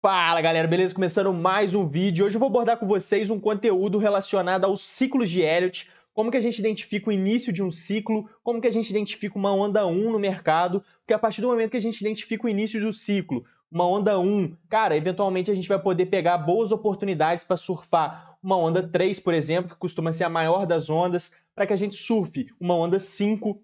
Fala galera, beleza? Começando mais um vídeo. Hoje eu vou abordar com vocês um conteúdo relacionado aos ciclos de Elliott, como que a gente identifica o início de um ciclo, como que a gente identifica uma onda 1 no mercado, porque a partir do momento que a gente identifica o início do ciclo, uma onda 1, cara, eventualmente a gente vai poder pegar boas oportunidades para surfar uma onda 3, por exemplo, que costuma ser a maior das ondas, para que a gente surfe uma onda 5,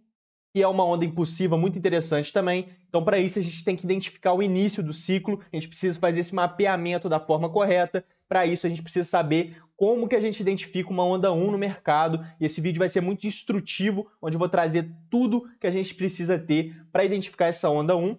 que é uma onda impulsiva muito interessante também. Então, para isso, a gente tem que identificar o início do ciclo, a gente precisa fazer esse mapeamento da forma correta. Para isso, a gente precisa saber como que a gente identifica uma onda 1 no mercado. E esse vídeo vai ser muito instrutivo, onde eu vou trazer tudo que a gente precisa ter para identificar essa onda 1. Então,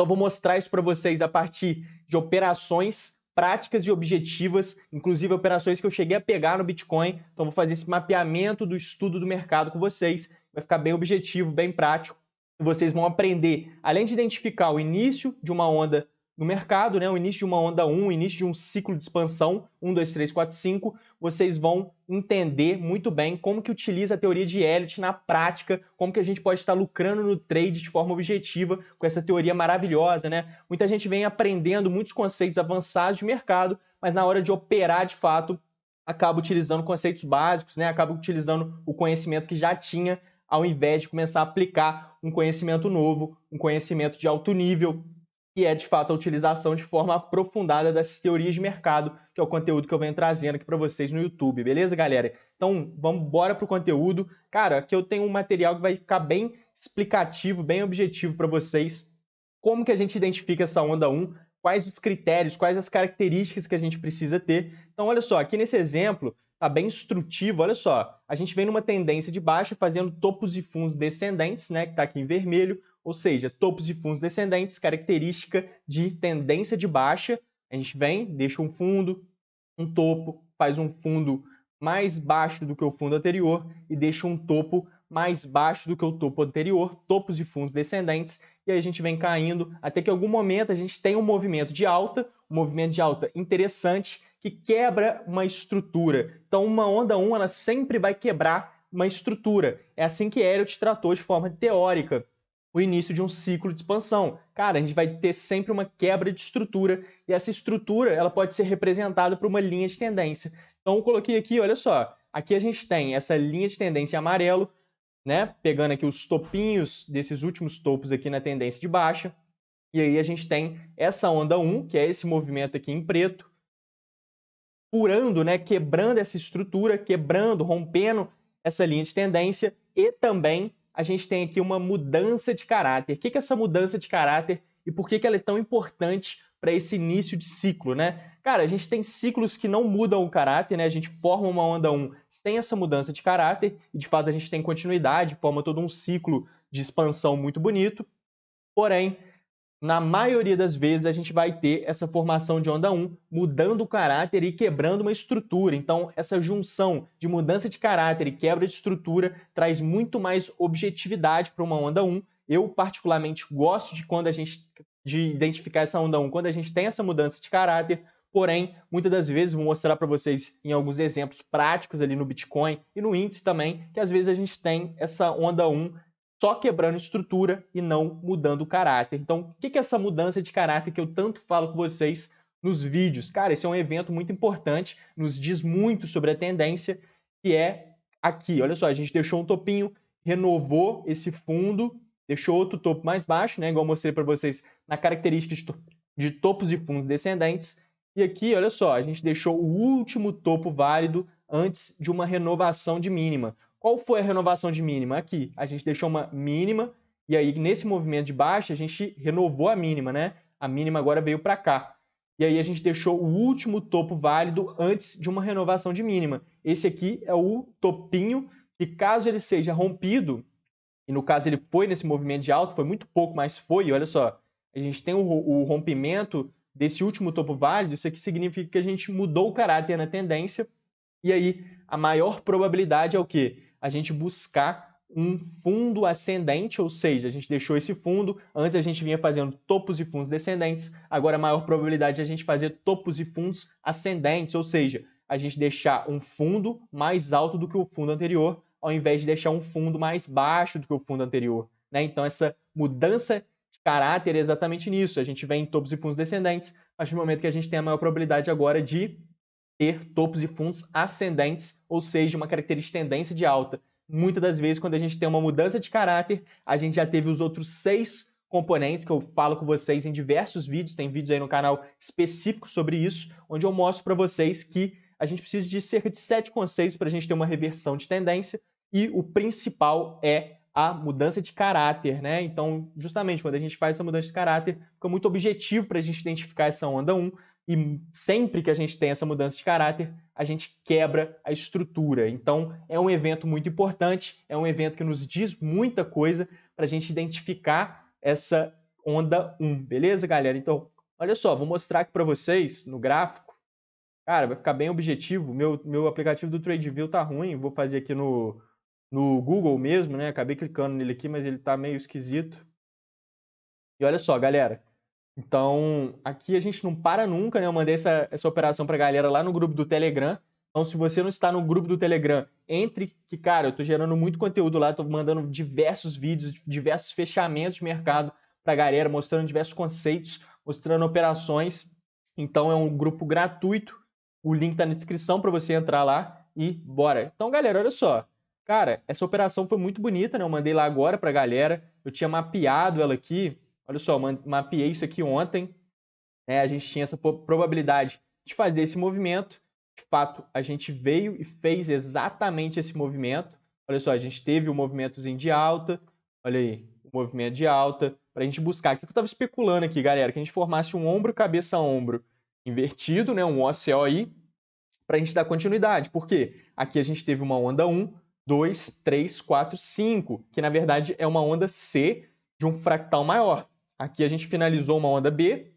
eu vou mostrar isso para vocês a partir de operações práticas e objetivas, inclusive operações que eu cheguei a pegar no Bitcoin. Então, vou fazer esse mapeamento do estudo do mercado com vocês. Vai ficar bem objetivo, bem prático. Vocês vão aprender, além de identificar o início de uma onda no mercado, né, o início de uma onda 1, o início de um ciclo de expansão, 1, 2, 3, 4, 5, vocês vão entender muito bem como que utiliza a teoria de Elliott na prática, como que a gente pode estar lucrando no trade de forma objetiva com essa teoria maravilhosa, né? Muita gente vem aprendendo muitos conceitos avançados de mercado, mas na hora de operar de fato, acaba utilizando conceitos básicos, né? Acaba utilizando o conhecimento que já tinha, ao invés de começar a aplicar um conhecimento novo, um conhecimento de alto nível, que é de fato a utilização de forma aprofundada dessas teorias de mercado, que é o conteúdo que eu venho trazendo aqui para vocês no YouTube, beleza, galera? Então, vamos embora pro conteúdo. Cara, aqui eu tenho um material que vai ficar bem explicativo, bem objetivo para vocês. Como que a gente identifica essa onda 1, quais os critérios, quais as características que a gente precisa ter. Então, olha só, aqui nesse exemplo, tá bem instrutivo, olha só. A gente vem numa tendência de baixa fazendo topos e fundos descendentes, né, que tá aqui em vermelho, ou seja, topos e fundos descendentes, característica de tendência de baixa. A gente vem, deixa um fundo, um topo, faz um fundo mais baixo do que o fundo anterior e deixa um topo mais baixo do que o topo anterior, topos e fundos descendentes, e aí a gente vem caindo até que em algum momento a gente tem um movimento de alta interessante, que quebra uma estrutura. Então, uma onda 1, ela sempre vai quebrar uma estrutura. É assim que Elliott tratou de forma teórica o início de um ciclo de expansão. Cara, a gente vai ter sempre uma quebra de estrutura, e essa estrutura ela pode ser representada por uma linha de tendência. Então, eu coloquei aqui, olha só, aqui a gente tem essa linha de tendência em amarelo, né? Pegando aqui os topinhos desses últimos topos aqui na tendência de baixa, e aí a gente tem essa onda 1, que é esse movimento aqui em preto, furando, né, quebrando essa estrutura, quebrando, rompendo essa linha de tendência, e também a gente tem aqui uma mudança de caráter. O que é essa mudança de caráter e por que ela é tão importante para esse início de ciclo, né? Cara, a gente tem ciclos que não mudam o caráter, né? A gente forma uma onda 1 sem essa mudança de caráter, e de fato a gente tem continuidade, forma todo um ciclo de expansão muito bonito. Porém, na maioria das vezes, a gente vai ter essa formação de onda 1, mudando o caráter e quebrando uma estrutura. Então, essa junção de mudança de caráter e quebra de estrutura traz muito mais objetividade para uma onda 1. Eu, particularmente, gosto de identificar essa onda 1 quando a gente tem essa mudança de caráter. Porém, muitas das vezes, vou mostrar para vocês em alguns exemplos práticos ali no Bitcoin e no índice também, que às vezes a gente tem essa onda 1 só quebrando estrutura e não mudando o caráter. Então, o que é essa mudança de caráter que eu tanto falo com vocês nos vídeos? Cara, esse é um evento muito importante, nos diz muito sobre a tendência, que é aqui. Olha só, a gente deixou um topinho, renovou esse fundo, deixou outro topo mais baixo, né? Igual eu mostrei para vocês na característica de topos e fundos descendentes. E aqui, olha só, a gente deixou o último topo válido antes de uma renovação de mínima. Qual foi a renovação de mínima? Aqui, a gente deixou uma mínima, e aí nesse movimento de baixa a gente renovou a mínima, né? A mínima agora veio para cá. E aí a gente deixou o último topo válido antes de uma renovação de mínima. Esse aqui é o topinho, que caso ele seja rompido, e no caso ele foi nesse movimento de alta, foi muito pouco, mas foi, olha só, a gente tem o rompimento desse último topo válido, isso aqui significa que a gente mudou o caráter na tendência, e aí a maior probabilidade é o quê? A gente buscar um fundo ascendente, ou seja, a gente deixou esse fundo, antes a gente vinha fazendo topos e fundos descendentes, agora a maior probabilidade é a gente fazer topos e fundos ascendentes, ou seja, a gente deixar um fundo mais alto do que o fundo anterior, ao invés de deixar um fundo mais baixo do que o fundo anterior, né? Então essa mudança de caráter é exatamente nisso, a gente vem em topos e fundos descendentes, a partir do momento que a gente tem a maior probabilidade agora de ter topos e fundos ascendentes, ou seja, uma característica de tendência de alta. Muitas das vezes, quando a gente tem uma mudança de caráter, a gente já teve os outros 6 componentes que eu falo com vocês em diversos vídeos, tem vídeos aí no canal específicos sobre isso, onde eu mostro para vocês que a gente precisa de cerca de 7 conceitos para a gente ter uma reversão de tendência, e o principal é a mudança de caráter, né? Então, justamente, quando a gente faz essa mudança de caráter, fica muito objetivo para a gente identificar essa onda 1, e sempre que a gente tem essa mudança de caráter, a gente quebra a estrutura. Então, é um evento muito importante, é um evento que nos diz muita coisa para a gente identificar essa onda 1, beleza, galera? Então, olha só, vou mostrar aqui para vocês no gráfico. Cara, vai ficar bem objetivo. Meu aplicativo do TradeView tá ruim, vou fazer aqui no Google mesmo, né? Acabei clicando nele aqui, mas ele tá meio esquisito. E olha só, galera. Então, aqui a gente não para nunca, né? Eu mandei essa operação pra galera lá no grupo do Telegram. Então, se você não está no grupo do Telegram, entre, que, cara, eu tô gerando muito conteúdo lá, tô mandando diversos vídeos, diversos fechamentos de mercado pra galera, mostrando diversos conceitos, mostrando operações. Então, é um grupo gratuito. O link tá na descrição para você entrar lá e bora. Então, galera, olha só. Cara, essa operação foi muito bonita, né? Eu mandei lá agora pra galera. Eu tinha mapeado ela aqui. Olha só, mapeei isso aqui ontem. Né? A gente tinha essa probabilidade de fazer esse movimento. De fato, a gente veio e fez exatamente esse movimento. Olha só, a gente teve um movimentozinho de alta. Olha aí, um movimento de alta. Para a gente buscar. O que eu estava especulando aqui, galera? Que a gente formasse um ombro, cabeça, ombro invertido, né? Um OCO aí, para a gente dar continuidade. Por quê? Aqui a gente teve uma onda 1, 2, 3, 4, 5, que na verdade é uma onda C de um fractal maior. Aqui a gente finalizou uma onda B,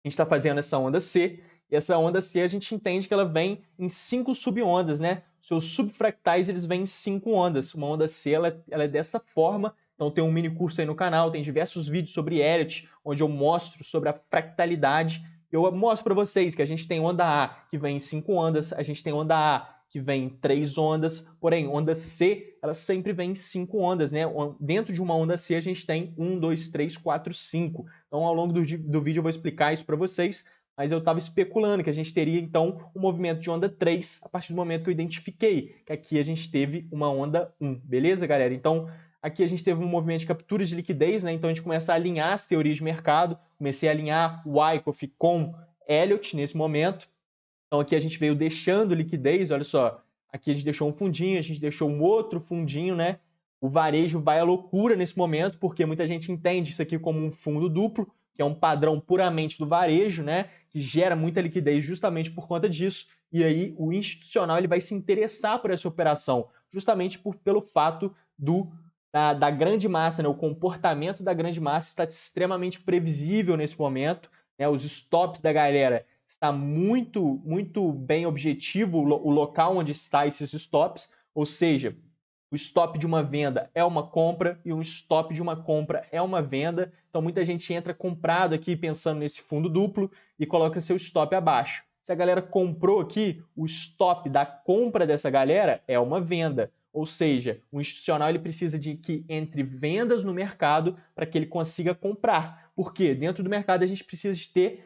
a gente está fazendo essa onda C, e essa onda C a gente entende que ela vem em 5 subondas, né? Seus subfractais eles vêm em 5 ondas. Uma onda C ela é dessa forma. Então tem um mini curso aí no canal, tem diversos vídeos sobre Elliott, onde eu mostro sobre a fractalidade. Eu mostro para vocês que a gente tem onda A que vem em 5 ondas, a gente tem onda A que vem em 3 ondas, porém, onda C, ela sempre vem em 5 ondas, né? Dentro de uma onda C, a gente tem 1, 2, 3, 4, 5. Então, ao longo do vídeo, eu vou explicar isso para vocês, mas eu estava especulando que a gente teria, então, um movimento de onda 3 a partir do momento que eu identifiquei que aqui a gente teve uma onda 1, beleza, galera? Então, aqui a gente teve um movimento de captura de liquidez, né? Então, a gente começa a alinhar as teorias de mercado, comecei a alinhar o Wyckoff com Elliott nesse momento. Então aqui a gente veio deixando liquidez, olha só, aqui a gente deixou um fundinho, a gente deixou um outro fundinho, né? O varejo vai à loucura nesse momento, porque muita gente entende isso aqui como um fundo duplo, que é um padrão puramente do varejo, né? Que gera muita liquidez justamente por conta disso. E aí o institucional ele vai se interessar por essa operação, justamente pelo fato da grande massa, né? O comportamento da grande massa está extremamente previsível nesse momento, né? Os stops da galera está muito, muito bem objetivo o local onde está esses stops, ou seja, o stop de uma venda é uma compra e um stop de uma compra é uma venda. Então muita gente entra comprado aqui pensando nesse fundo duplo e coloca seu stop abaixo. Se a galera comprou aqui, o stop da compra dessa galera é uma venda. Ou seja, o institucional ele precisa de que entre vendas no mercado para que ele consiga comprar. Porque dentro do mercado a gente precisa de ter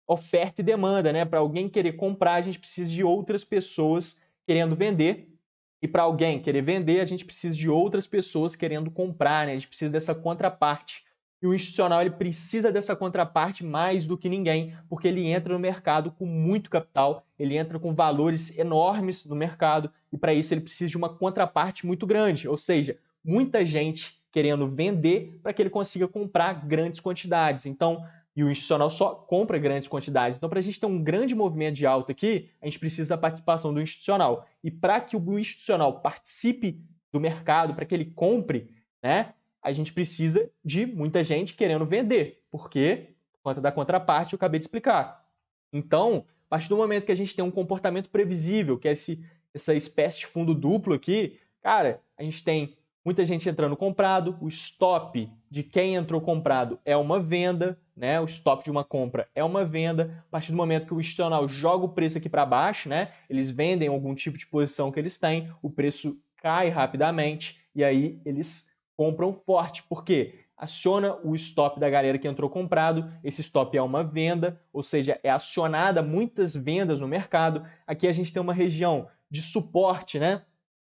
oferta e demanda, né? Para alguém querer comprar, a gente precisa de outras pessoas querendo vender. E para alguém querer vender, a gente precisa de outras pessoas querendo comprar, né? A gente precisa dessa contraparte. E o institucional ele precisa dessa contraparte mais do que ninguém, porque ele entra no mercado com muito capital, ele entra com valores enormes no mercado, e para isso ele precisa de uma contraparte muito grande, ou seja, muita gente querendo vender para que ele consiga comprar grandes quantidades. Então, e o institucional só compra grandes quantidades. Então, para a gente ter um grande movimento de alta aqui, a gente precisa da participação do institucional. E para que o institucional participe do mercado, para que ele compre, né, a gente precisa de muita gente querendo vender. Por quê? Por conta da contraparte, eu acabei de explicar. Então, a partir do momento que a gente tem um comportamento previsível, que é essa espécie de fundo duplo aqui, cara, a gente tem muita gente entrando comprado, o stop de quem entrou comprado é uma venda, né? O stop de uma compra é uma venda. A partir do momento que o institucional joga o preço aqui para baixo, né? Eles vendem algum tipo de posição que eles têm, o preço cai rapidamente e aí eles compram forte. Por quê? aciona o stop da galera que entrou comprado. Esse stop é uma venda, ou seja, é acionada muitas vendas no mercado. Aqui a gente tem uma região de suporte, né?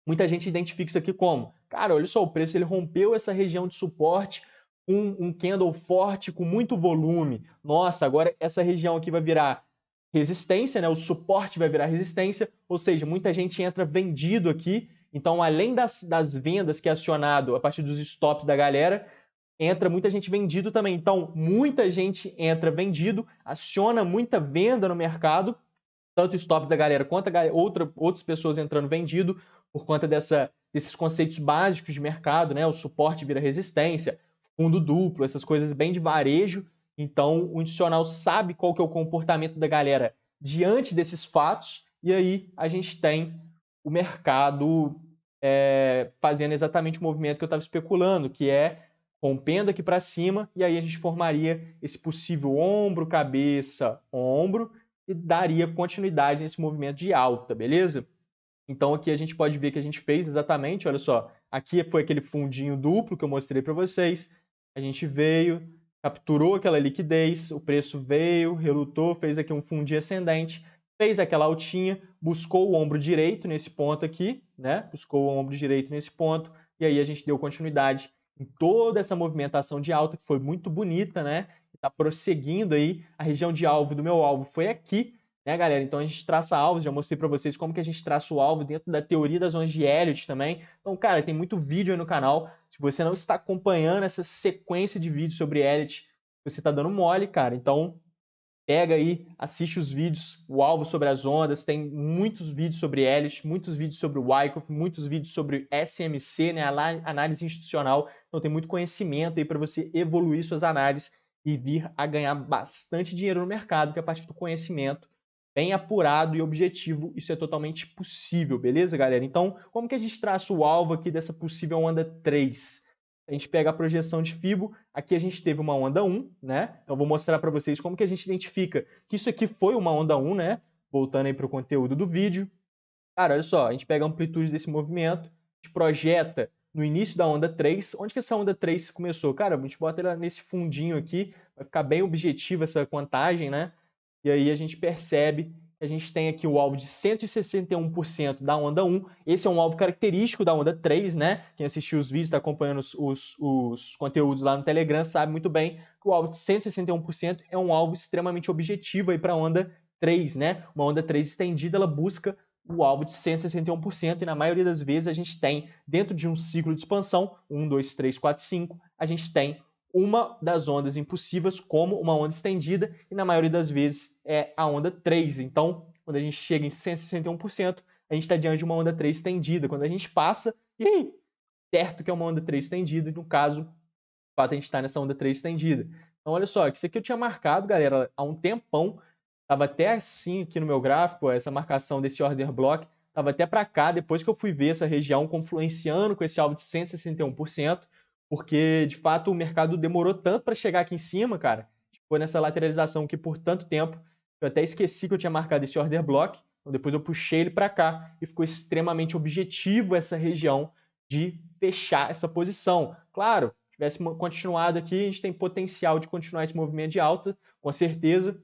Muita gente identifica isso aqui como, cara, olha só, o preço ele rompeu essa região de suporte com um candle forte, com muito volume. Nossa, agora essa região aqui vai virar resistência, né? O suporte vai virar resistência, ou seja, muita gente entra vendido aqui. Então, além das vendas que é acionado a partir dos stops da galera, entra muita gente vendido também. Então, muita gente entra vendido, aciona muita venda no mercado, tanto o stop da galera quanto outras pessoas entrando vendido, por conta desses conceitos básicos de mercado, né? O suporte vira resistência, fundo duplo, essas coisas bem de varejo. Então, o institucional sabe qual que é o comportamento da galera diante desses fatos, e aí a gente tem o mercado fazendo exatamente o movimento que eu estava especulando, que é rompendo aqui para cima, e aí a gente formaria esse possível ombro, cabeça, ombro, e daria continuidade nesse movimento de alta, beleza? Então aqui a gente pode ver que a gente fez exatamente, olha só, aqui foi aquele fundinho duplo que eu mostrei para vocês, a gente veio, capturou aquela liquidez, o preço veio, relutou, fez aqui um fundinho ascendente, fez aquela altinha, buscou o ombro direito nesse ponto aqui, né? Buscou o ombro direito nesse ponto, e aí a gente deu continuidade em toda essa movimentação de alta, que foi muito bonita, né? Está prosseguindo aí, a região de alvo do meu alvo foi aqui, né, galera? Então a gente traça alvos, já mostrei para vocês como que a gente traça o alvo dentro da teoria das zonas de Elliott também. Então, cara, tem muito vídeo aí no canal. Se você não está acompanhando essa sequência de vídeos sobre Elliott, você está dando mole, cara. Então, pega aí, assiste os vídeos, o alvo sobre as ondas, tem muitos vídeos sobre Elliott, muitos vídeos sobre Wyckoff, muitos vídeos sobre SMC, né, análise institucional. Então tem muito conhecimento aí para você evoluir suas análises e vir a ganhar bastante dinheiro no mercado, que a partir do conhecimento bem apurado e objetivo, isso é totalmente possível, beleza, galera? Então, como que a gente traça o alvo aqui dessa possível onda 3? A gente pega a projeção de Fibo, aqui a gente teve uma onda 1, né? Então, vou mostrar para vocês como que a gente identifica que isso aqui foi uma onda 1, né? Voltando aí para o conteúdo do vídeo. Cara, olha só, a gente pega a amplitude desse movimento, a gente projeta no início da onda 3. Onde que essa onda 3 começou? Cara, a gente bota ela nesse fundinho aqui, vai ficar bem objetiva essa contagem, né? E aí a gente percebe que a gente tem aqui o alvo de 161% da onda 1. Esse é um alvo característico da onda 3, né? Quem assistiu os vídeos, está acompanhando os conteúdos lá no Telegram, sabe muito bem que o alvo de 161% é um alvo extremamente objetivo aí para a onda 3, né? Uma onda 3 estendida, ela busca o alvo de 161%, e na maioria das vezes a gente tem, dentro de um ciclo de expansão, 1, 2, 3, 4, 5, a gente tem uma das ondas impulsivas como uma onda estendida, e na maioria das vezes é a onda 3. Então, quando a gente chega em 161%, a gente está diante de uma onda 3 estendida. Quando a gente passa, e aí? Certo que é uma onda 3 estendida, e no caso, de fato, a gente está nessa onda 3 estendida. Então, olha só, isso aqui eu tinha marcado, galera, há um tempão, estava até assim aqui no meu gráfico, essa marcação desse order block, estava até para cá, depois que eu fui ver essa região confluenciando com esse alvo de 161%, porque, de fato, o mercado demorou tanto para chegar aqui em cima, cara. Foi nessa lateralização que, por tanto tempo, eu até esqueci que eu tinha marcado esse order block. Então, depois eu puxei ele para cá e ficou extremamente objetivo essa região de fechar essa posição. Claro, se tivesse continuado aqui, a gente tem potencial de continuar esse movimento de alta, com certeza.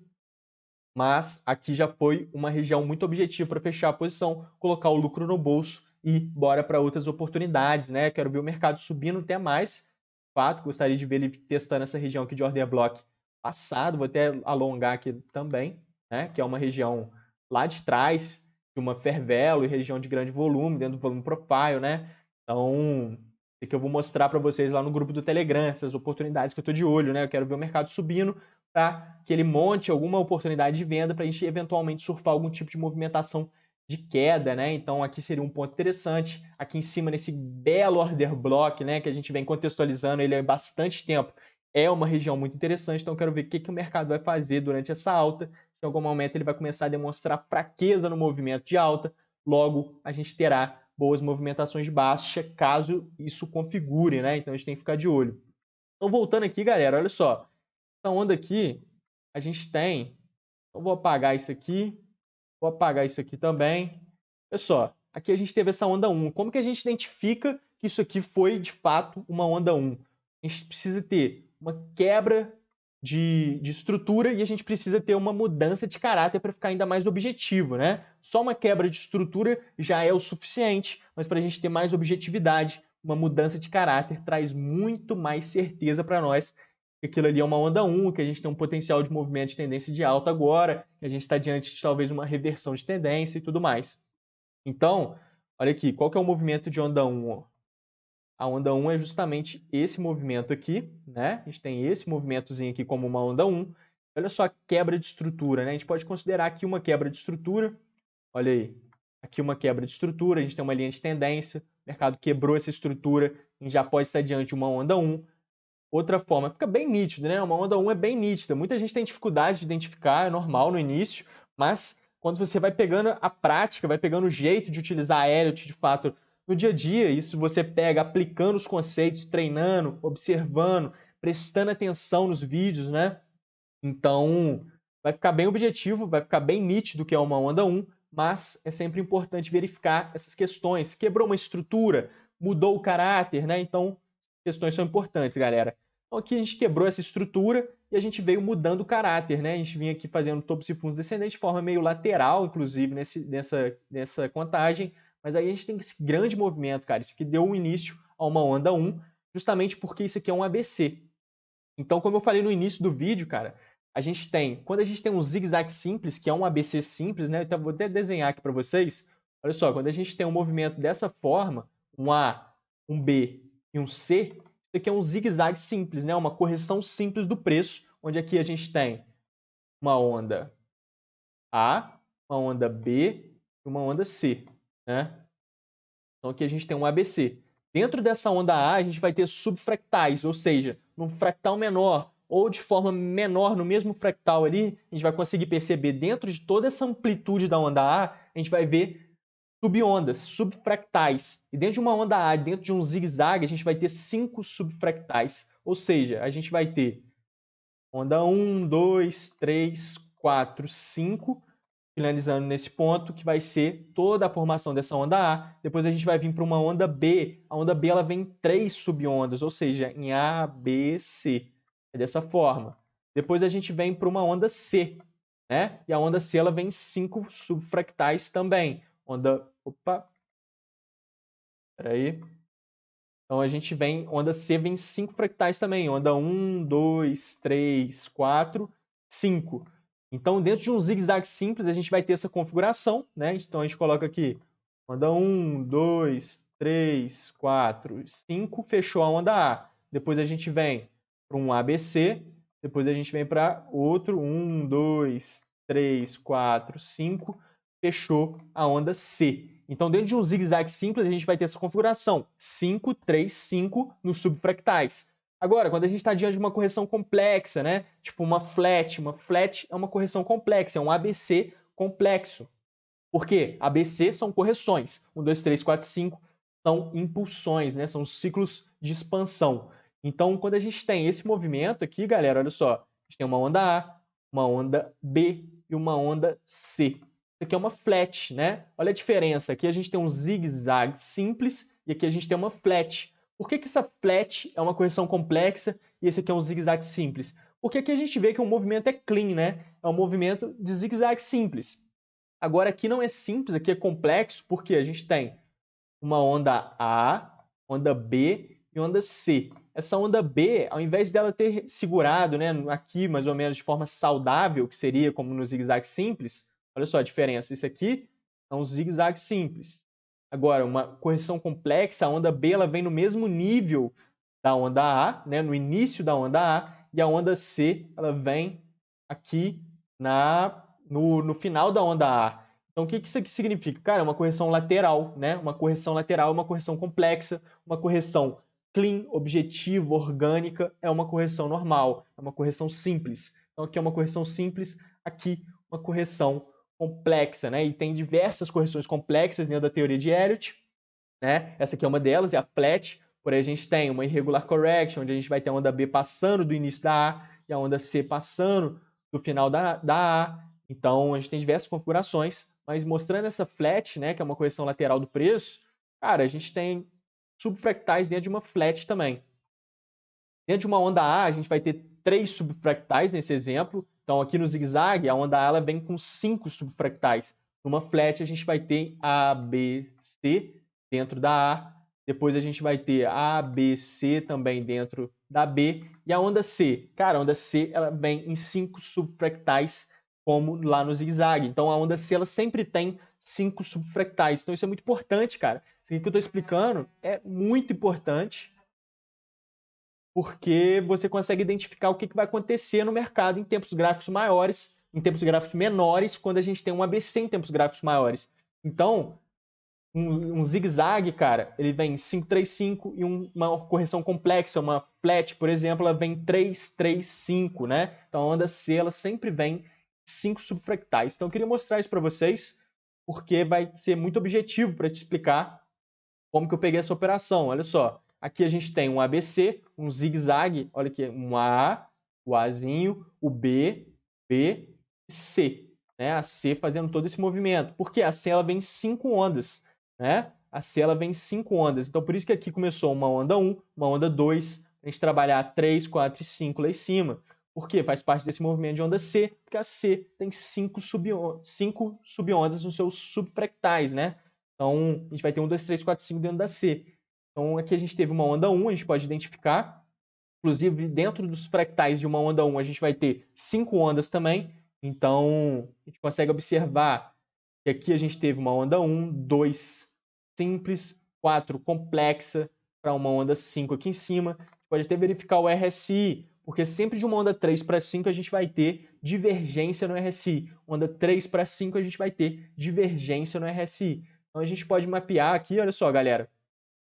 Mas aqui já foi uma região muito objetiva para fechar a posição, colocar o lucro no bolso e bora para outras oportunidades, né? Quero ver o mercado subindo até mais. De fato, gostaria de ver ele testando essa região aqui de order block passado. Vou até alongar aqui também, né? Que é uma região lá de trás de uma fair value, região de grande volume, dentro do volume profile, né? Então, isso que eu vou mostrar para vocês lá no grupo do Telegram, essas oportunidades que eu estou de olho, né? Eu quero ver o mercado subindo para que ele monte alguma oportunidade de venda para a gente eventualmente surfar algum tipo de movimentação de queda, né? Então aqui seria um ponto interessante. Aqui em cima, nesse belo order block, né, que a gente vem contextualizando ele há bastante tempo, é uma região muito interessante. Então eu quero ver o que o mercado vai fazer durante essa alta. Se em algum momento ele vai começar a demonstrar fraqueza no movimento de alta, logo a gente terá boas movimentações de baixa, caso isso configure, né? Então a gente tem que ficar de olho. Então voltando aqui, galera, olha só. Essa onda aqui, a gente tem... Eu vou apagar isso aqui. Vou apagar isso aqui também. Olha só, aqui a gente teve essa onda 1. Como que a gente identifica que isso aqui foi, de fato, uma onda 1? a gente precisa ter uma quebra de estrutura e a gente precisa ter uma mudança de caráter para ficar ainda mais objetivo, né? Só uma quebra de estrutura já é o suficiente, mas para a gente ter mais objetividade, uma mudança de caráter traz muito mais certeza para nós que aquilo ali é uma onda 1, que a gente tem um potencial de movimento de tendência de alta agora, que a gente está diante de talvez uma reversão de tendência e tudo mais. Então, olha aqui, qual que é o movimento de onda 1? A onda 1 é justamente esse movimento aqui, né? A gente tem esse movimentozinho aqui como uma onda 1. Olha só a quebra de estrutura, né? A gente pode considerar aqui uma quebra de estrutura. Olha aí, aqui uma quebra de estrutura, a gente tem uma linha de tendência, o mercado quebrou essa estrutura, a gente já pode estar diante de uma onda 1. Outra forma, fica bem nítido, né? Uma onda 1 é bem nítida. Muita gente tem dificuldade de identificar, é normal no início, mas quando você vai pegando a prática, vai pegando o jeito de utilizar a Elliott de fato no dia a dia, isso você pega aplicando os conceitos, treinando, observando, prestando atenção nos vídeos, né? Então, vai ficar bem objetivo, vai ficar bem nítido que é uma onda 1, mas é sempre importante verificar essas questões. Quebrou uma estrutura, mudou o caráter, né? Então, questões são importantes, galera. Então, aqui a gente quebrou essa estrutura e a gente veio mudando o caráter, né? A gente vinha aqui fazendo topos e fundos descendentes de forma meio lateral, inclusive, nessa contagem. Mas aí a gente tem esse grande movimento, cara. Isso aqui deu um início a uma onda 1, justamente porque isso aqui é um ABC. Então, como eu falei no início do vídeo, cara, quando a gente tem um zigue-zague simples, que é um ABC simples, né? Então, vou até desenhar aqui para vocês. Olha só, quando a gente tem um movimento dessa forma, um A, um B e um C, isso aqui é um zigue-zague simples, né? Uma correção simples do preço, onde aqui a gente tem uma onda A, uma onda B e uma onda C, né? Então aqui a gente tem um ABC. Dentro dessa onda A, a gente vai ter subfractais, ou seja, num fractal menor ou de forma menor no mesmo fractal ali, a gente vai conseguir perceber dentro de toda essa amplitude da onda A, a gente vai ver subondas, subfractais. E dentro de uma onda A, dentro de um zigue-zague, a gente vai ter 5 subfractais. Ou seja, a gente vai ter onda 1, 2, 3, 4, 5, finalizando nesse ponto, que vai ser toda a formação dessa onda A. Depois a gente vai vir para uma onda B. A onda B ela vem em 3 subondas, ou seja, em A, B, C. É dessa forma. Depois a gente vem para uma onda C, né? E a onda C ela vem em 5 subfractais também. Opa, peraí. Então a gente vem, onda C vem 5 fractais também, onda 1, 2, 3, 4, 5. Então dentro de um zigue-zague simples a gente vai ter essa configuração, né? Então a gente coloca aqui onda 1, 2, 3, 4, 5, fechou a onda A. Depois a gente vem para um ABC, depois a gente vem para outro 1, 2, 3, 4, 5, fechou a onda C. Então, dentro de um zigue-zague simples, a gente vai ter essa configuração 5, 3, 5 nos subfractais. Agora, quando a gente está diante de uma correção complexa, né? Tipo uma flat é uma correção complexa, é um ABC complexo. Por quê? ABC são correções. 1, 2, 3, 4, 5 são impulsões, né? São ciclos de expansão. Então, quando a gente tem esse movimento aqui, galera, olha só. A gente tem uma onda A, uma onda B e uma onda C. Isso aqui é uma flat, né? Olha a diferença. Aqui a gente tem um zigue-zague simples e aqui a gente tem uma flat. Por que essa flat é uma correção complexa e esse aqui é um zigue-zague simples? Porque aqui a gente vê que o movimento é clean, né? É um movimento de zigue-zague simples. Agora aqui não é simples, aqui é complexo, porque a gente tem uma onda A, onda B e onda C. Essa onda B, ao invés dela ter segurado, né, aqui mais ou menos de forma saudável, que seria como no zigue-zague simples, olha só a diferença. Isso aqui é um zigue-zague simples. Agora, uma correção complexa, a onda B ela vem no mesmo nível da onda A, né, no início da onda A, e a onda C ela vem aqui no final da onda A. Então, o que isso aqui significa? Cara, é uma correção lateral, né? Uma correção lateral é uma correção complexa, uma correção clean, objetiva, orgânica, é uma correção normal, é uma correção simples. Então, aqui é uma correção simples, aqui uma correção complexa, né? E tem diversas correções complexas dentro da teoria de Elliott, né? Essa aqui é uma delas, é a flat. Porém, a gente tem uma irregular correction, onde a gente vai ter a onda B passando do início da A e a onda C passando do final da A. Então, a gente tem diversas configurações, mas mostrando essa flat, né, que é uma correção lateral do preço, cara, a gente tem subfractais dentro de uma flat também. Dentro de uma onda A, a gente vai ter 3 subfractais nesse exemplo. Então, aqui no zigue-zague, a onda A ela vem com 5 subfractais. Numa flat, a gente vai ter A, B, C dentro da A. Depois a gente vai ter A, B, C também dentro da B. E a onda C? Cara, a onda C ela vem em 5 subfractais, como lá no zigue-zague. Então, a onda C ela sempre tem 5 subfractais. Então, isso é muito importante, cara. Isso aqui que eu estou explicando é muito importante, porque você consegue identificar o que vai acontecer no mercado em tempos gráficos maiores, em tempos gráficos menores, quando a gente tem um ABC em tempos gráficos maiores. Então, um zigue-zague, cara, ele vem 5-3-5 e uma correção complexa, uma flat, por exemplo, ela vem 3-3-5, né? Então, a onda C, ela sempre vem 5 subfractais. Então, eu queria mostrar isso para vocês, porque vai ser muito objetivo para te explicar como que eu peguei essa operação. Olha só, aqui a gente tem um ABC, um zigue-zague, olha aqui, um A, o Azinho, o B, B e C. Né? A C fazendo todo esse movimento. Porque a C ela vem em 5 ondas. Né? A C ela vem em 5 ondas. Então, por isso que aqui começou uma onda 1, uma onda 2, a gente trabalhar 3, 4 e 5 lá em cima. Por quê? Faz parte desse movimento de onda C, porque a C tem 5 subondas nos seus subfractais, né? Então, a gente vai ter 1, 2, 3, 4, 5 dentro da C. Então, aqui a gente teve uma onda 1, a gente pode identificar. Inclusive, dentro dos fractais de uma onda 1, a gente vai ter 5 ondas também. Então, a gente consegue observar que aqui a gente teve uma onda 1, 2 simples, 4 complexa, para uma onda 5 aqui em cima. A gente pode até verificar o RSI, porque sempre de uma onda 3 para 5 a gente vai ter divergência no RSI. Onda 3 para 5 a gente vai ter divergência no RSI. Então a gente pode mapear aqui, olha só, galera.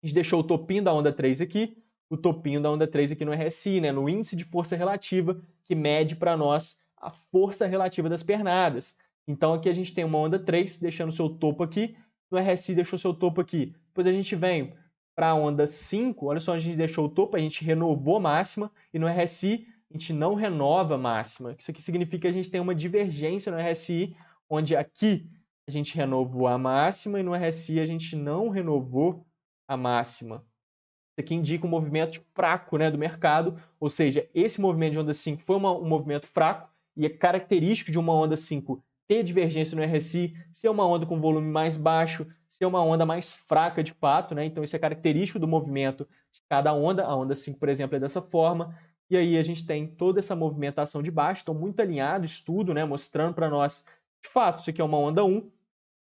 A gente deixou o topinho da onda 3 aqui, o topinho da onda 3 aqui no RSI, né, no índice de força relativa, que mede para nós a força relativa das pernadas. Então aqui a gente tem uma onda 3, deixando seu topo aqui, no RSI deixou seu topo aqui. Depois a gente vem para a onda 5, olha só onde a gente deixou o topo, a gente renovou a máxima, e no RSI a gente não renova a máxima. Isso aqui significa que a gente tem uma divergência no RSI, onde aqui a gente renovou a máxima e no RSI a gente não renovou a máxima. Isso aqui indica um movimento fraco, né, do mercado, ou seja, esse movimento de onda 5 foi um movimento fraco e é característico de uma onda 5 ter divergência no RSI, ser uma onda com volume mais baixo, ser uma onda mais fraca de fato, né? Então isso é característico do movimento de cada onda. A onda 5, por exemplo, é dessa forma. E aí a gente tem toda essa movimentação de baixo, então muito alinhado, estudo, né, mostrando para nós, de fato, isso aqui é uma onda 1.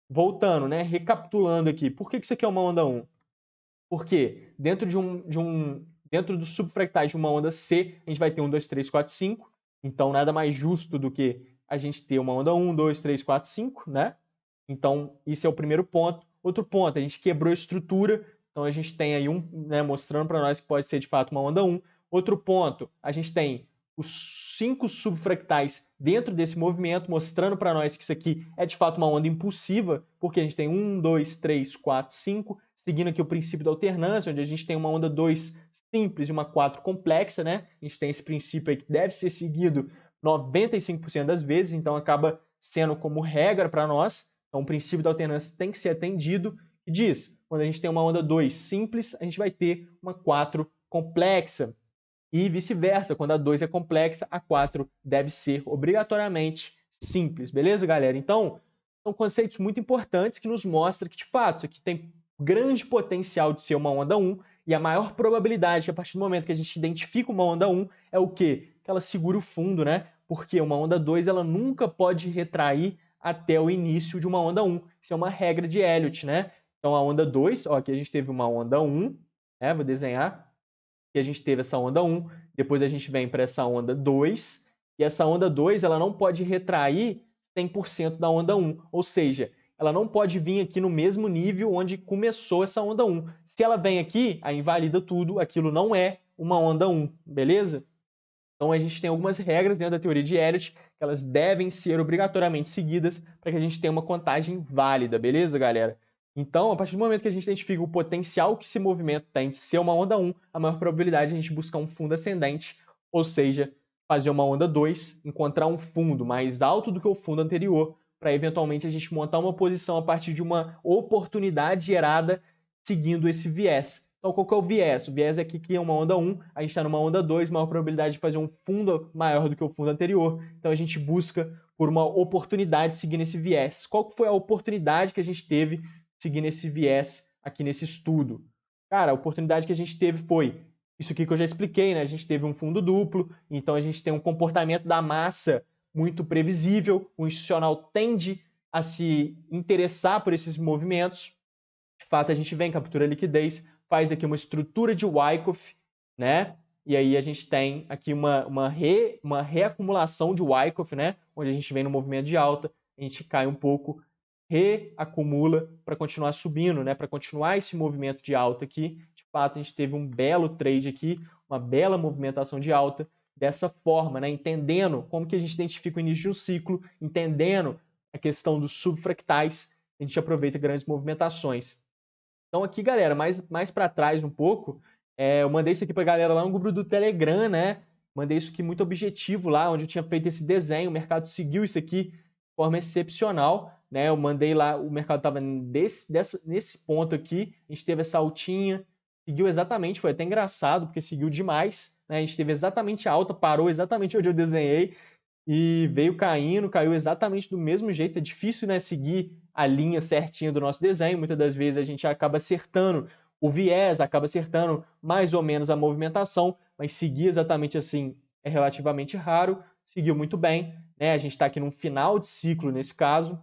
Voltando, né, recapitulando aqui, por que isso aqui é uma onda 1? Porque dentro dos subfractais de uma onda C, a gente vai ter 1, 2, 3, 4, 5. Então, nada mais justo do que a gente ter uma onda 1, 2, 3, 4, 5, né? Então, isso é o primeiro ponto. Outro ponto, a gente quebrou a estrutura. Então, a gente tem aí né, mostrando para nós que pode ser de fato uma onda 1. Outro ponto, a gente tem os 5 subfractais dentro desse movimento, mostrando para nós que isso aqui é de fato uma onda impulsiva, porque a gente tem 1, 2, 3, 4, 5, seguindo aqui o princípio da alternância, onde a gente tem uma onda 2 simples e uma 4 complexa, né? A gente tem esse princípio aí que deve ser seguido 95% das vezes, então acaba sendo como regra para nós. Então o princípio da alternância tem que ser atendido, e diz, quando a gente tem uma onda 2 simples, a gente vai ter uma 4 complexa. E vice-versa, quando a 2 é complexa, a 4 deve ser obrigatoriamente simples, beleza, galera? Então, são conceitos muito importantes que nos mostram que, de fato, isso aqui tem grande potencial de ser uma onda 1, e a maior probabilidade que a partir do momento que a gente identifica uma onda 1 é o quê? Que ela segura o fundo, né? Porque uma onda 2 ela nunca pode retrair até o início de uma onda 1. Isso é uma regra de Elliott, né? Então a onda 2, ó, aqui a gente teve uma onda 1, né? Vou desenhar. Que a gente teve essa onda 1, depois a gente vem para essa onda 2, e essa onda 2 ela não pode retrair 100% da onda 1, ou seja, ela não pode vir aqui no mesmo nível onde começou essa onda 1. Se ela vem aqui, aí invalida tudo, aquilo não é uma onda 1, beleza? Então a gente tem algumas regras dentro da teoria de Elliott que elas devem ser obrigatoriamente seguidas para que a gente tenha uma contagem válida, beleza, galera? Então, a partir do momento que a gente identifica o potencial que esse movimento tem de ser uma onda 1, a maior probabilidade é a gente buscar um fundo ascendente, ou seja, fazer uma onda 2, encontrar um fundo mais alto do que o fundo anterior, para eventualmente a gente montar uma posição a partir de uma oportunidade gerada seguindo esse viés. Então, qual que é o viés? O viés é aqui que é uma onda 1, a gente está numa onda 2, maior probabilidade de fazer um fundo maior do que o fundo anterior. Então, a gente busca por uma oportunidade seguindo esse viés. Qual que foi a oportunidade que a gente teve seguindo esse viés aqui nesse estudo? Cara, a oportunidade que a gente teve foi isso aqui que eu já expliquei, né? A gente teve um fundo duplo, então a gente tem um comportamento da massa muito previsível, o institucional tende a se interessar por esses movimentos. De fato, a gente vem, captura a liquidez, faz aqui uma estrutura de Wyckoff, né? E aí a gente tem aqui uma reacumulação de Wyckoff, né? Onde a gente vem no movimento de alta, a gente cai um pouco, reacumula para continuar subindo, né? Para continuar esse movimento de alta aqui. De fato, a gente teve um belo trade aqui, uma bela movimentação de alta dessa forma, né? Entendendo como que a gente identifica o início de um ciclo, entendendo a questão dos subfractais, a gente aproveita grandes movimentações. Então aqui, galera, mais para trás um pouco, eu mandei isso aqui para a galera lá no grupo do Telegram, né? Mandei isso aqui muito objetivo lá, onde eu tinha feito esse desenho, o mercado seguiu isso aqui de forma excepcional, né? Eu mandei lá, o mercado estava nesse ponto aqui, a gente teve essa altinha, seguiu exatamente, foi até engraçado, porque seguiu demais, né? A gente teve exatamente a alta, parou exatamente onde eu desenhei, e veio caindo, caiu exatamente do mesmo jeito. É difícil, né, seguir a linha certinha do nosso desenho. Muitas das vezes a gente acaba acertando o viés, acaba acertando mais ou menos a movimentação, mas seguir exatamente assim é relativamente raro. Seguiu muito bem, né? A gente está aqui num final de ciclo nesse caso.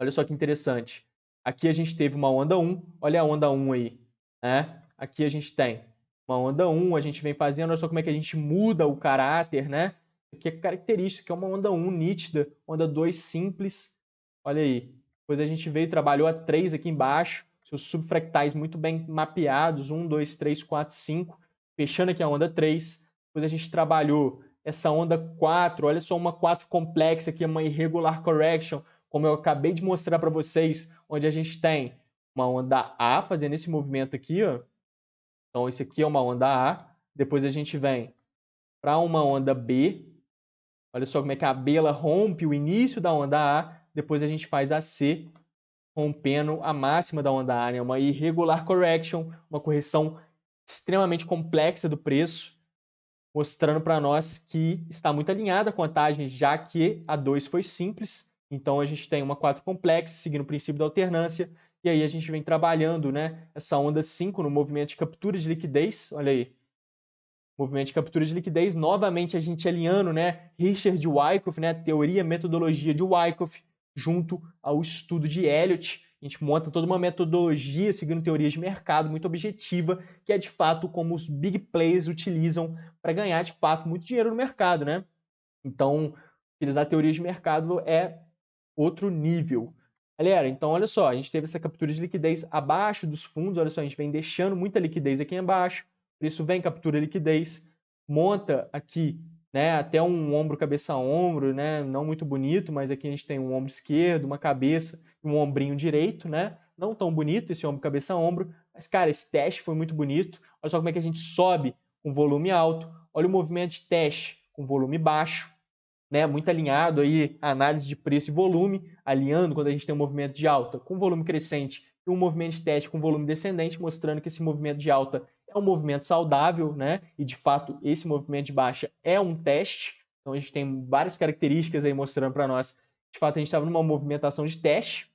Olha só que interessante. Aqui a gente teve uma onda 1, olha a onda 1 aí, né? Aqui a gente tem uma onda 1, a gente vem fazendo, olha só como é que a gente muda o caráter, né? Aqui é característica, é uma onda 1 nítida, onda 2 simples, olha aí. Depois a gente veio e trabalhou a 3 aqui embaixo, seus subfractais muito bem mapeados, 1, 2, 3, 4, 5, fechando aqui a onda 3. Depois a gente trabalhou essa onda 4, olha só uma 4 complexa aqui, uma irregular correction, como eu acabei de mostrar para vocês, onde a gente tem uma onda A fazendo esse movimento aqui, ó. Então, esse aqui é uma onda A. Depois a gente vem para uma onda B. Olha só como é que a B ela rompe o início da onda A. Depois a gente faz a C, rompendo a máxima da onda A, né? Uma irregular correction, uma correção extremamente complexa do preço, mostrando para nós que está muito alinhada a contagem, já que a 2 foi simples. Então a gente tem uma 4 complexa, seguindo o princípio da alternância, e aí a gente vem trabalhando, né, essa onda 5 no movimento de captura de liquidez. Olha aí. Movimento de captura de liquidez, novamente a gente alinhando, né, Richard Wyckoff, né, teoria, metodologia de Wyckoff, junto ao estudo de Elliott. A gente monta toda uma metodologia seguindo teorias de mercado muito objetiva, que é de fato como os big players utilizam para ganhar de fato muito dinheiro no mercado, né? Então, utilizar teorias de mercado é outro nível. Galera, então olha só, a gente teve essa captura de liquidez abaixo dos fundos, olha só, a gente vem deixando muita liquidez aqui embaixo, por isso vem captura liquidez, monta aqui, né, até um ombro cabeça a ombro, né, não muito bonito, mas aqui a gente tem um ombro esquerdo, uma cabeça e um ombrinho direito, né, não tão bonito esse ombro cabeça a ombro, mas cara, esse teste foi muito bonito, olha só como é que a gente sobe com volume alto, olha o movimento de teste com volume baixo, né, muito alinhado aí a análise de preço e volume, alinhando quando a gente tem um movimento de alta com volume crescente e um movimento de teste com volume descendente, mostrando que esse movimento de alta é um movimento saudável, né? E de fato esse movimento de baixa é um teste. Então a gente tem várias características aí mostrando para nós. De fato a gente estava numa movimentação de teste.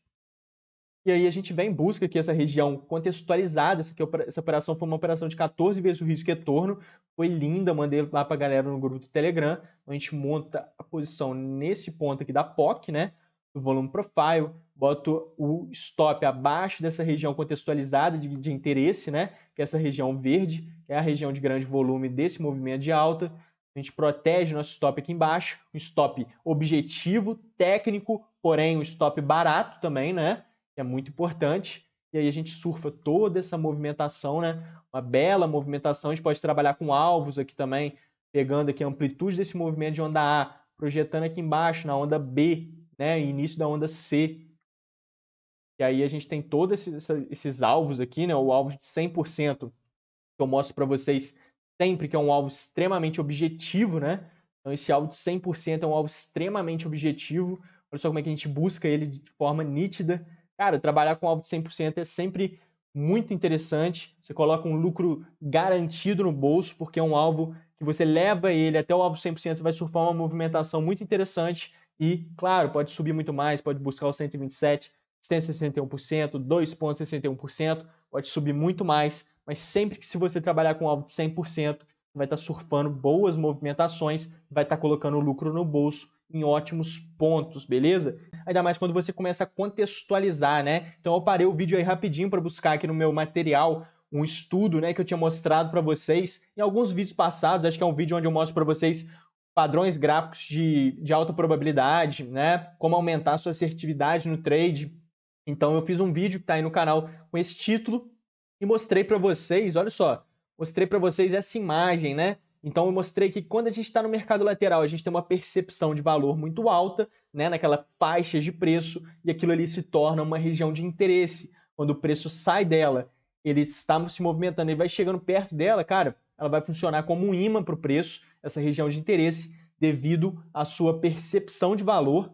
E aí a gente vem em busca aqui essa região contextualizada. Essa operação foi uma operação de 14 vezes o risco retorno. Foi linda, mandei lá para a galera no grupo do Telegram. A gente monta a posição nesse ponto aqui da POC, né? Do volume profile. Boto o stop abaixo dessa região contextualizada de interesse, né? Que é essa região verde, que é a região de grande volume desse movimento de alta. A gente protege nosso stop aqui embaixo. Um stop objetivo, técnico, porém um stop barato também, né? Que é muito importante. E aí a gente surfa toda essa movimentação, né? Uma bela movimentação. A gente pode trabalhar com alvos aqui também, pegando aqui a amplitude desse movimento de onda A, projetando aqui embaixo na onda B, né? Início da onda C. E aí a gente tem todos esses alvos aqui, né? O alvo de 100%, que eu mostro para vocês sempre, que é um alvo extremamente objetivo, né? Então esse alvo de 100% é um alvo extremamente objetivo. Olha só como é que a gente busca ele de forma nítida. Cara, trabalhar com alvo de 100% é sempre muito interessante. Você coloca um lucro garantido no bolso, porque é um alvo que você leva ele até o alvo 100%, você vai surfar uma movimentação muito interessante e, claro, pode subir muito mais, pode buscar o 127, 161%, 2,61%, pode subir muito mais, mas sempre que se você trabalhar com um alvo de 100%, você vai estar surfando boas movimentações, vai estar colocando o lucro no bolso em ótimos pontos, beleza? Ainda mais quando você começa a contextualizar, né? Então eu parei o vídeo aí rapidinho para buscar aqui no meu material um estudo, né, que eu tinha mostrado para vocês em alguns vídeos passados. Acho que é um vídeo onde eu mostro para vocês padrões gráficos de alta probabilidade, né? Como aumentar a sua assertividade no trade. Então eu fiz um vídeo que está aí no canal com esse título e mostrei para vocês, olha só, mostrei para vocês essa imagem, né? Então eu mostrei que quando a gente está no mercado lateral, a gente tem uma percepção de valor muito alta, né, naquela faixa de preço, e aquilo ali se torna uma região de interesse. Quando o preço sai dela, ele está se movimentando, ele vai chegando perto dela, cara, ela vai funcionar como um imã para o preço, essa região de interesse, devido à sua percepção de valor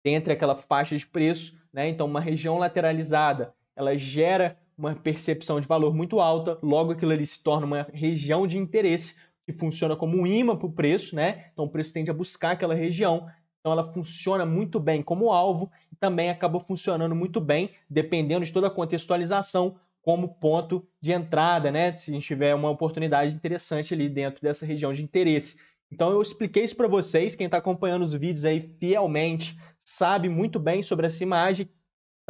dentre aquela faixa de preço, né? Então, uma região lateralizada, ela gera uma percepção de valor muito alta, logo aquilo ali se torna uma região de interesse que funciona como um imã para o preço, né? Então, o preço tende a buscar aquela região. Então, ela funciona muito bem como alvo e também acaba funcionando muito bem, dependendo de toda a contextualização, como ponto de entrada, né? Se a gente tiver uma oportunidade interessante ali dentro dessa região de interesse. Então, eu expliquei isso para vocês. Quem está acompanhando os vídeos aí fielmente sabe muito bem sobre essa imagem,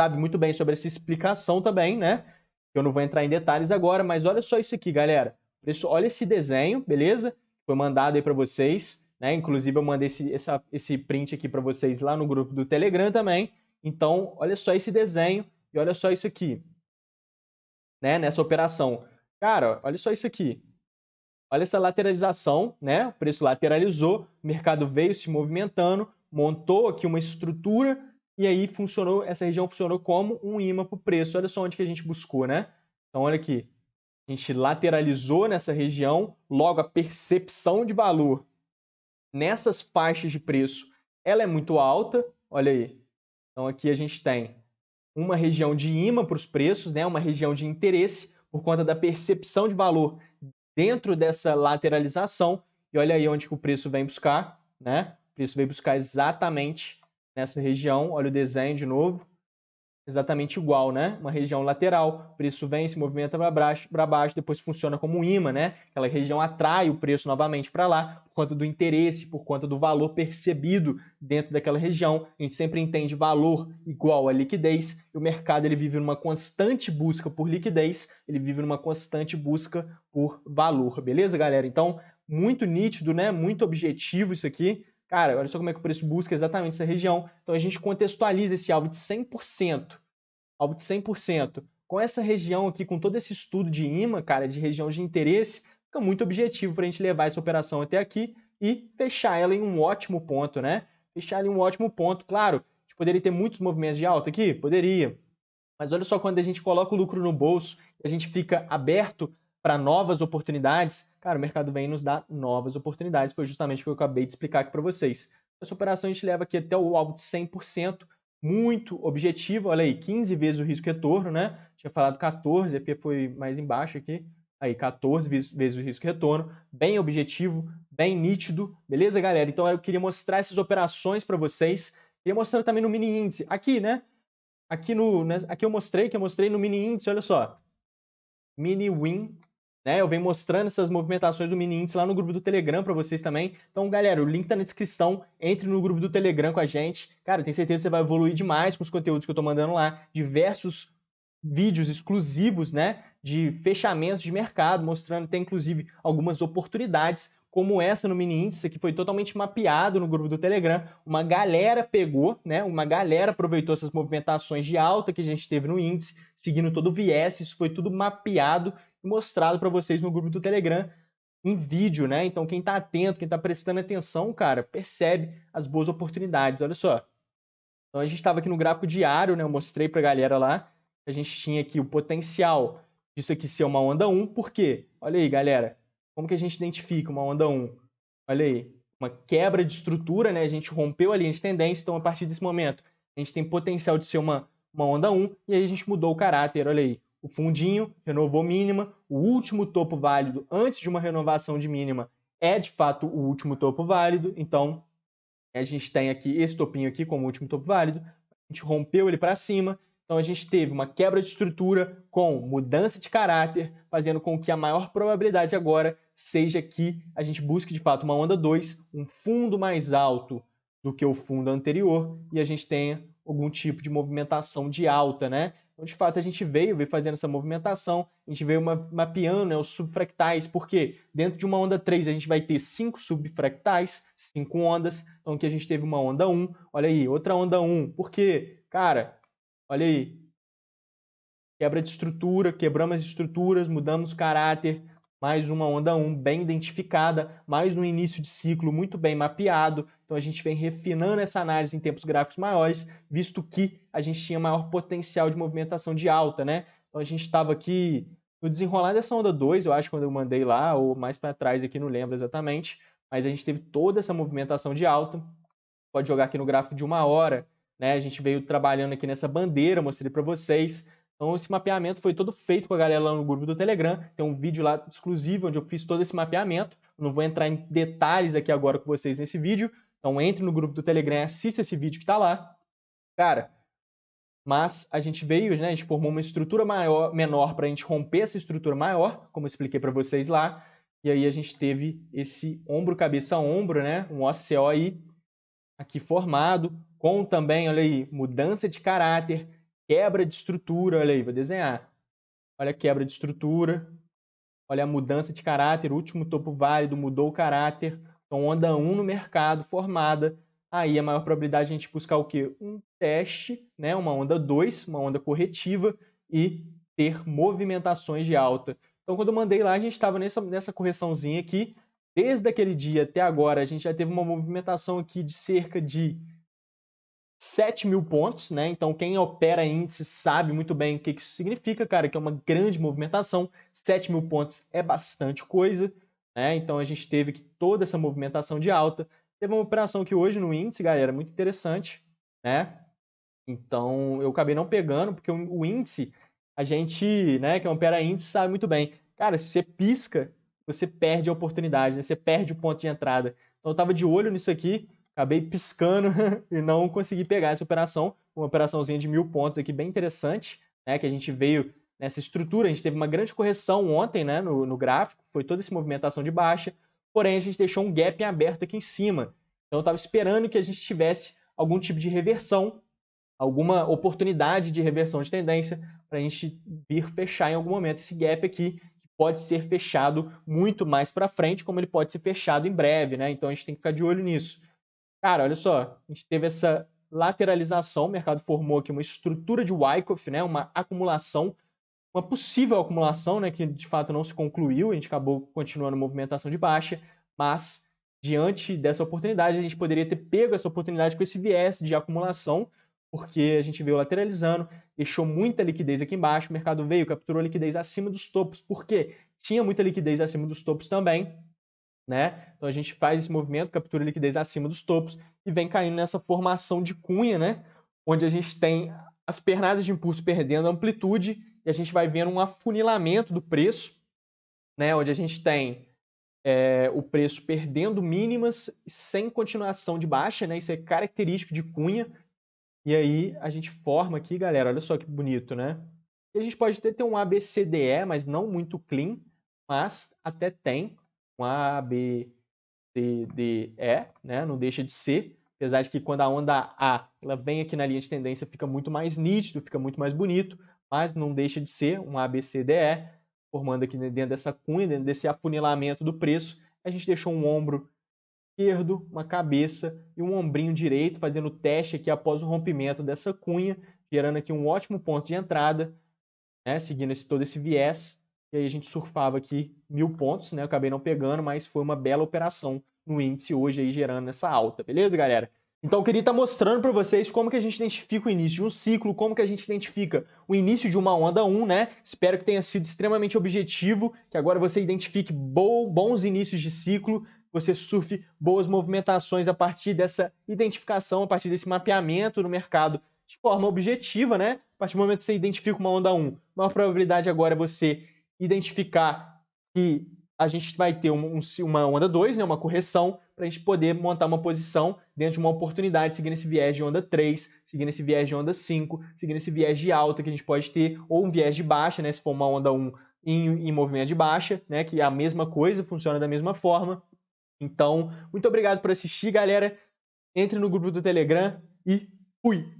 sabe muito bem sobre essa explicação também, né? Eu não vou entrar em detalhes agora, mas olha só isso aqui, galera. Olha esse desenho, beleza? Foi mandado aí para vocês, né? Inclusive eu mandei esse print aqui para vocês lá no grupo do Telegram também. Então, olha só esse desenho e olha só isso aqui, né? Nessa operação. Cara, olha só isso aqui. Olha essa lateralização, né? O preço lateralizou, o mercado veio se movimentando, montou aqui uma estrutura e aí funcionou, essa região funcionou como um imã para o preço. Olha só onde que a gente buscou, né? Então, olha aqui. A gente lateralizou nessa região, logo a percepção de valor nessas faixas de preço, ela é muito alta. Olha aí. Então, aqui a gente tem uma região de imã para os preços, né? Uma região de interesse por conta da percepção de valor dentro dessa lateralização. E olha aí onde que o preço vem buscar, né? O preço vem buscar exatamente nessa região. Olha o desenho de novo. Exatamente igual, né? Uma região lateral, o preço vem, se movimenta para baixo, depois funciona como um imã, né? Aquela região atrai o preço novamente para lá, por conta do interesse, por conta do valor percebido dentro daquela região. A gente sempre entende valor igual a liquidez, e o mercado ele vive numa constante busca por liquidez, ele vive numa constante busca por valor, beleza, galera? Então, muito nítido, né? Muito objetivo isso aqui. Cara, olha só como é que o preço busca exatamente essa região. Então a gente contextualiza esse alvo de 100%, alvo de 100%, com essa região aqui, com todo esse estudo de imã, cara, de região de interesse, fica muito objetivo para a gente levar essa operação até aqui e fechar ela em um ótimo ponto, né? Fechar ela em um ótimo ponto. Claro, a gente poderia ter muitos movimentos de alta aqui? Poderia. Mas olha só, quando a gente coloca o lucro no bolso, a gente fica aberto para novas oportunidades, cara, o mercado vem nos dar novas oportunidades. Foi justamente o que eu acabei de explicar aqui para vocês. Essa operação a gente leva aqui até o alvo de 100%, muito objetivo. Olha aí, 15 vezes o risco-retorno, né? Tinha falado 14, porque foi mais embaixo aqui. Aí, 14 vezes o risco-retorno. Bem objetivo, bem nítido. Beleza, galera? Então, eu queria mostrar essas operações para vocês. Queria mostrar também no mini índice. Aqui, né? Aqui eu mostrei no mini índice, olha só. Mini win, né? Eu venho mostrando essas movimentações do mini índice lá no grupo do Telegram para vocês também. Então, galera, o link tá na descrição. Entre no grupo do Telegram com a gente. Cara, eu tenho certeza que você vai evoluir demais com os conteúdos que eu tô mandando lá. Diversos vídeos exclusivos, né? De fechamentos de mercado, mostrando até inclusive algumas oportunidades como essa no mini índice, que foi totalmente mapeado no grupo do Telegram. Uma galera pegou, né? Uma galera aproveitou essas movimentações de alta que a gente teve no índice, seguindo todo o viés. Isso foi tudo mapeado e mostrado para vocês no grupo do Telegram em vídeo, né? Então quem está atento, quem está prestando atenção, cara, percebe as boas oportunidades. Olha só. Então a gente estava aqui no gráfico diário, né? Eu mostrei para a galera lá. A gente tinha aqui o potencial disso aqui ser uma onda 1. Por quê? Olha aí, galera. Como que a gente identifica uma onda 1? Olha aí, uma quebra de estrutura, né? A gente rompeu a linha de tendência, então a partir desse momento a gente tem potencial de ser uma onda 1 e aí a gente mudou o caráter, olha aí. o fundinho, renovou mínima, o último topo válido antes de uma renovação de mínima é de fato o último topo válido, então a gente tem aqui esse topinho aqui como último topo válido, a gente rompeu ele para cima, então a gente teve uma quebra de estrutura com mudança de caráter, fazendo com que a maior probabilidade agora seja que a gente busque de fato uma onda 2, um fundo mais alto do que o fundo anterior, e a gente tenha algum tipo de movimentação de alta, né? Então, de fato, a gente veio fazendo essa movimentação, a gente veio mapeando, né, os subfractais, porque dentro de uma onda 3 a gente vai ter 5 subfractais, 5 ondas, então aqui a gente teve uma onda 1, olha aí, outra onda 1, por quê? Cara, olha aí, quebra de estrutura, quebramos as estruturas, mudamos o caráter, mais uma onda 1 bem identificada, mais um início de ciclo muito bem mapeado. Então a gente vem refinando essa análise em tempos gráficos maiores, visto que a gente tinha maior potencial de movimentação de alta, né? Então a gente estava aqui no desenrolar dessa onda 2, eu acho, quando eu mandei lá, ou mais para trás aqui, não lembro exatamente, mas a gente teve toda essa movimentação de alta. Pode jogar aqui no gráfico de 1 hora, né? A gente veio trabalhando aqui nessa bandeira, mostrei para vocês. Então, esse mapeamento foi todo feito com a galera lá no grupo do Telegram. Tem um vídeo lá exclusivo onde eu fiz todo esse mapeamento. Não vou entrar em detalhes aqui agora com vocês nesse vídeo. Então, entre no grupo do Telegram e assista esse vídeo que está lá. Cara, mas a gente veio, né? A gente formou uma estrutura menor para a gente romper essa estrutura maior, como eu expliquei para vocês lá. E aí a gente teve esse ombro, cabeça, ombro, né? Um OCO aí, aqui formado, com também, olha aí, mudança de caráter, quebra de estrutura, olha aí, vou desenhar. Olha a quebra de estrutura, olha a mudança de caráter, o último topo válido mudou o caráter, então onda 1 no mercado formada, aí a maior probabilidade de a gente buscar o quê? Um teste, né? Uma onda 2, uma onda corretiva e ter movimentações de alta. Então quando eu mandei lá, a gente estava nessa correçãozinha aqui, desde aquele dia até agora, a gente já teve uma movimentação aqui de cerca de 7.000 pontos, né? Então, quem opera índice sabe muito bem o que isso significa, cara, que é uma grande movimentação. 7.000 pontos é bastante coisa, né? Então, a gente teve que toda essa movimentação de alta. Teve uma operação que hoje no índice, galera, muito interessante, né? Então, eu acabei não pegando, porque o índice, a gente, né, que opera índice, sabe muito bem. Cara, se você pisca, você perde a oportunidade, né? Você perde o ponto de entrada. Então, eu tava de olho nisso aqui, acabei piscando e não consegui pegar essa operação. Uma operaçãozinha de 1.000 pontos aqui, bem interessante, né? Que a gente veio nessa estrutura. A gente teve uma grande correção ontem, né? No gráfico, foi toda essa movimentação de baixa. Porém, a gente deixou um gap em aberto aqui em cima. Então, eu estava esperando que a gente tivesse algum tipo de reversão, alguma oportunidade de reversão de tendência para a gente vir fechar em algum momento esse gap aqui, que pode ser fechado muito mais para frente, como ele pode ser fechado em breve, né? Então, a gente tem que ficar de olho nisso. Cara, olha só, a gente teve essa lateralização, o mercado formou aqui uma estrutura de Wyckoff, né, uma acumulação, uma possível acumulação, né, que de fato não se concluiu, a gente acabou continuando a movimentação de baixa, mas diante dessa oportunidade, a gente poderia ter pego essa oportunidade com esse viés de acumulação, porque a gente veio lateralizando, deixou muita liquidez aqui embaixo, o mercado veio, capturou liquidez acima dos topos, porque tinha muita liquidez acima dos topos também, né? Então a gente faz esse movimento, captura liquidez acima dos topos e vem caindo nessa formação de cunha, né? Onde a gente tem as pernadas de impulso perdendo amplitude e a gente vai vendo um afunilamento do preço, né? Onde a gente tem o preço perdendo mínimas sem continuação de baixa, né? Isso é característico de cunha. E aí a gente forma aqui, galera, olha só que bonito, né? E a gente pode ter um ABCDE, mas não muito clean, mas até tem um ABCDE, né? Não deixa de ser, apesar de que quando a onda A ela vem aqui na linha de tendência fica muito mais nítido, fica muito mais bonito, mas não deixa de ser um ABCDE, formando aqui dentro dessa cunha, dentro desse afunilamento do preço, a gente deixou um ombro esquerdo, uma cabeça e um ombrinho direito, fazendo o teste aqui após o rompimento dessa cunha, gerando aqui um ótimo ponto de entrada, né, seguindo todo esse viés, e aí a gente surfava aqui 1.000 pontos, né, eu acabei não pegando, mas foi uma bela operação no índice hoje aí gerando essa alta, beleza, galera? Então eu queria estar mostrando para vocês como que a gente identifica o início de um ciclo, como que a gente identifica o início de uma onda 1, né? Espero que tenha sido extremamente objetivo, que agora você identifique bons inícios de ciclo, você surfe boas movimentações a partir dessa identificação, a partir desse mapeamento no mercado de forma objetiva, né? partir do momento que você identifica uma onda 1, a maior probabilidade agora é você identificar que a gente vai ter uma onda 2, né, uma correção, para a gente poder montar uma posição dentro de uma oportunidade, seguindo esse viés de onda 3, seguindo esse viés de onda 5, seguindo esse viés de alta que a gente pode ter, ou um viés de baixa, né, se for uma onda 1 em movimento de baixa, né, que é a mesma coisa, funciona da mesma forma. Então, muito obrigado por assistir, galera. Entre no grupo do Telegram e fui!